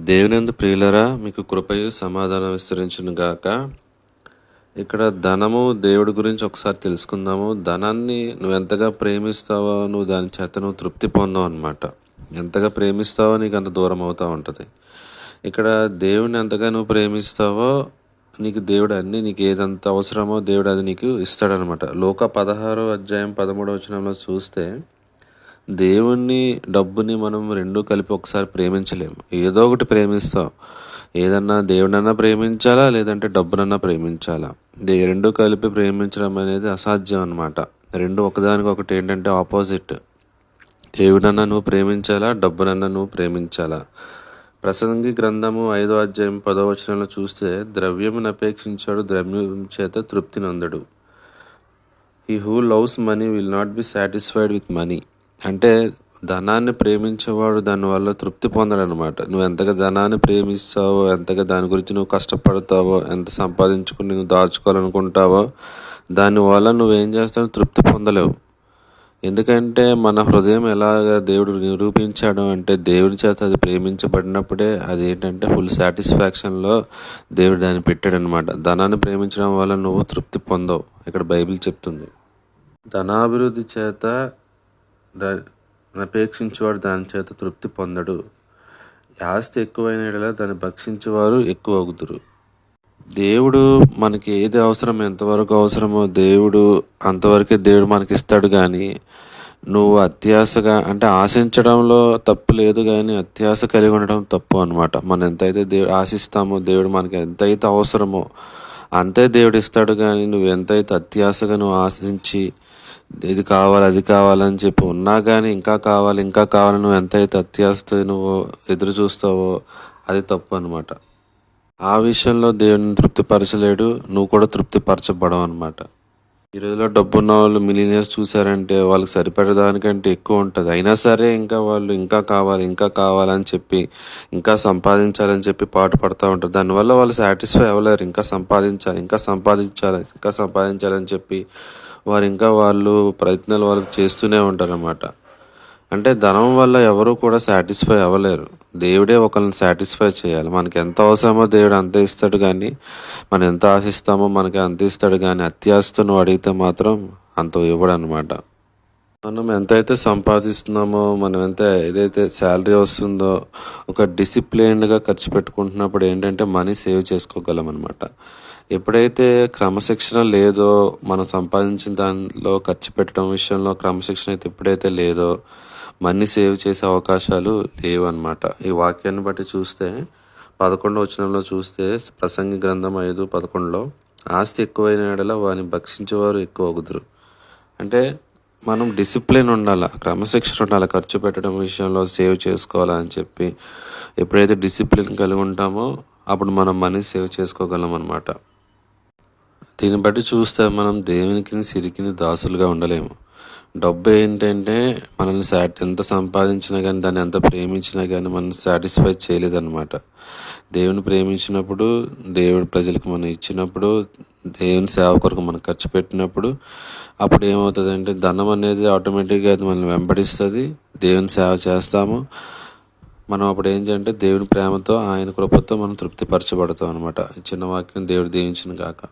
దేవునందు ప్రియులరా, మీకు కృపయు సమాధానం విస్తరించును గాక. ఇక్కడ ధనము దేవుడి గురించి ఒకసారి తెలుసుకుందాము. ధనాన్ని నువ్వు ఎంతగా ప్రేమిస్తావో నువ్వు దాని చేత నువ్వు తృప్తి పొందవు అనమాట. ఎంతగా ప్రేమిస్తావో నీకు అంత దూరం అవుతూ ఉంటుంది. ఇక్కడ దేవుడిని ఎంతగా నువ్వు ప్రేమిస్తావో నీకు దేవుడు అన్నీ, నీకు ఏదంత అవసరమో దేవుడు అది నీకు ఇస్తాడనమాట. లోక 16:13 చూస్తే దేవుణ్ణి, డబ్బుని మనం రెండూ కలిపి ఒకసారి ప్రేమించలేము. ఏదో ఒకటి ప్రేమిస్తాం. ఏదన్నా దేవుడన్నా ప్రేమించాలా, లేదంటే డబ్బునన్నా ప్రేమించాలా. రెండూ కలిపి ప్రేమించడం అనేది అసాధ్యం అనమాట. రెండు ఒకదానికొకటి ఏంటంటే ఆపోజిట్. దేవుడన్నా నువ్వు ప్రేమించాలా, డబ్బునన్నా నువ్వు ప్రేమించాలా. ప్రసంగి గ్రంథము 5:10 చూస్తే ద్రవ్యమును అపేక్షించాడు ద్రవ్యం చేత తృప్తి నొందడు. He who loves money will not be satisfied with money. అంటే ధనాన్ని ప్రేమించేవాడు దానివల్ల తృప్తి పొందడనమాట. నువ్వు ఎంతగా ధనాన్ని ప్రేమిస్తావో, ఎంతగా దాని గురించి నువ్వు కష్టపడతావో, ఎంత సంపాదించుకుని నువ్వు దాచుకోవాలనుకుంటావో దానివల్ల నువ్వేం చేస్తావు, తృప్తి పొందలేవు. ఎందుకంటే మన హృదయం ఎలాగ దేవుడు నిరూపించాడు అంటే దేవుడి చేత అది ప్రేమించబడినప్పుడే అది ఏంటంటే ఫుల్ సాటిస్ఫాక్షన్లో దేవుడు దాన్ని పెట్టాడనమాట. ధనాన్ని ప్రేమించడం వల్ల నువ్వు తృప్తి పొందవు. ఇక్కడ బైబిల్ చెప్తుంది, ధనాభివృద్ధి చేత దాన్ని అపేక్షించేవాడు దాని చేత తృప్తి పొందడు. ఆస్తి ఎక్కువైన యెడల దాన్ని భక్షించేవారు ఎక్కువ అవుతురు. దేవుడు మనకి ఏది అవసరం, ఎంతవరకు అవసరమో దేవుడు అంతవరకే దేవుడు మనకి ఇస్తాడు. కానీ నువ్వు అత్యాశగా, అంటే ఆశించడంలో తప్పు లేదు, కానీ అత్యాశ కలిగి ఉండడం తప్పు అనమాట. మనం ఎంతైతే దేవుడు ఆశిస్తామో, దేవుడు మనకి ఎంతైతే అవసరమో అంతే దేవుడు ఇస్తాడు. కానీ నువ్వు ఎంతైతే అత్యాశగా నువ్వు ఆశించి ఇది కావాలి అది కావాలని చెప్పి ఉన్నా కానీ ఇంకా కావాలి ఇంకా కావాలని నువ్వు ఎంతైతే అత్యాశతో నువ్వు ఎదురు చూస్తావో అది తప్పు అనమాట. ఆ విషయంలో దేవుడిని తృప్తిపరచలేడు, నువ్వు కూడా తృప్తిపరచబడవు అనమాట. ఈ రోజులో డబ్బున్న వాళ్ళు మిలియనర్స్ చూసారంటే వాళ్ళకి సరిపడేదానికంటే ఎక్కువ ఉంటుంది. అయినా సరే ఇంకా వాళ్ళు ఇంకా కావాలి ఇంకా కావాలని చెప్పి ఇంకా సంపాదించాలని చెప్పి పాటు పడుతూ ఉంటారు. దానివల్ల వాళ్ళు సాటిస్ఫై అవ్వలేరు. ఇంకా సంపాదించాలి ఇంకా సంపాదించాలి ఇంకా సంపాదించాలని చెప్పి వాళ్ళు ప్రయత్నాలు వాళ్ళకి చేస్తూనే ఉంటారన్నమాట. అంటే ధనం వల్ల ఎవరు కూడా సాటిస్ఫై అవ్వలేరు. దేవుడే ఒకరిని సాటిస్ఫై చేయాలి. మనకి ఎంత అవసరమో దేవుడు అంత ఇస్తాడు, కానీ మనం ఎంత ఆశిస్తామో మనకి అంత ఇస్తాడు. కానీ అత్యాశతో నువ్వు అడిగితే మాత్రం అంత ఇవ్వడు అనమాట. మనం ఎంతైతే సంపాదిస్తున్నామో, మనం ఏదైతే శాలరీ వస్తుందో ఒక డిసిప్లైన్డ్గా ఖర్చు పెట్టుకుంటున్నప్పుడు ఏంటంటే మనీ సేవ్ చేసుకోగలం అనమాట. ఎప్పుడైతే క్రమశిక్షణ లేదో, మనం సంపాదించిన దానిలో ఖర్చు పెట్టడం విషయంలో క్రమశిక్షణ అయితే ఎప్పుడైతే లేదో మనీ సేవ్ చేసే అవకాశాలు లేవు అనమాట. ఈ వాక్యాన్ని బట్టి చూస్తే 11 చూస్తే ప్రసంగి గ్రంథం 5:11 ఆస్తి ఎక్కువైన యెడల వాని భక్షించేవారు ఎక్కువ అగుదురు. అంటే మనం డిసిప్లిన్ ఉండాలి, క్రమశిక్షణ ఉండాలి. ఖర్చు పెట్టడం విషయంలో సేవ్ చేసుకోవాలని చెప్పి ఎప్పుడైతే డిసిప్లిన్ కలిగి ఉంటామో అప్పుడు మనం మనీ సేవ్ చేసుకోగలం అనమాట. దీన్ని బట్టి చూస్తే మనం దేవునికి సిరికిని దాసులుగా ఉండలేము. డబ్బు ఏంటంటే మనల్ని ఎంత సంపాదించినా కానీ, దాన్ని ఎంత ప్రేమించినా కానీ మనం సాటిస్ఫై చేయలేదన్నమాట. దేవుని ప్రేమించినప్పుడు, దేవుడి ప్రజలకు మనం ఇచ్చినప్పుడు, దేవుని సేవ కొరకు మనం ఖర్చు పెట్టినప్పుడు అప్పుడు ఏమవుతుందంటే ధనం అనేది ఆటోమేటిక్గా అది మనల్ని వెంబడిస్తుంది. దేవుని సేవ చేస్తాము. మనం అప్పుడు ఏంటంటే దేవుని ప్రేమతో, ఆయన కృపతో మనం తృప్తిపరచబడతాం అనమాట. చిన్న వాక్యం దేవుడు దీవించును గాక.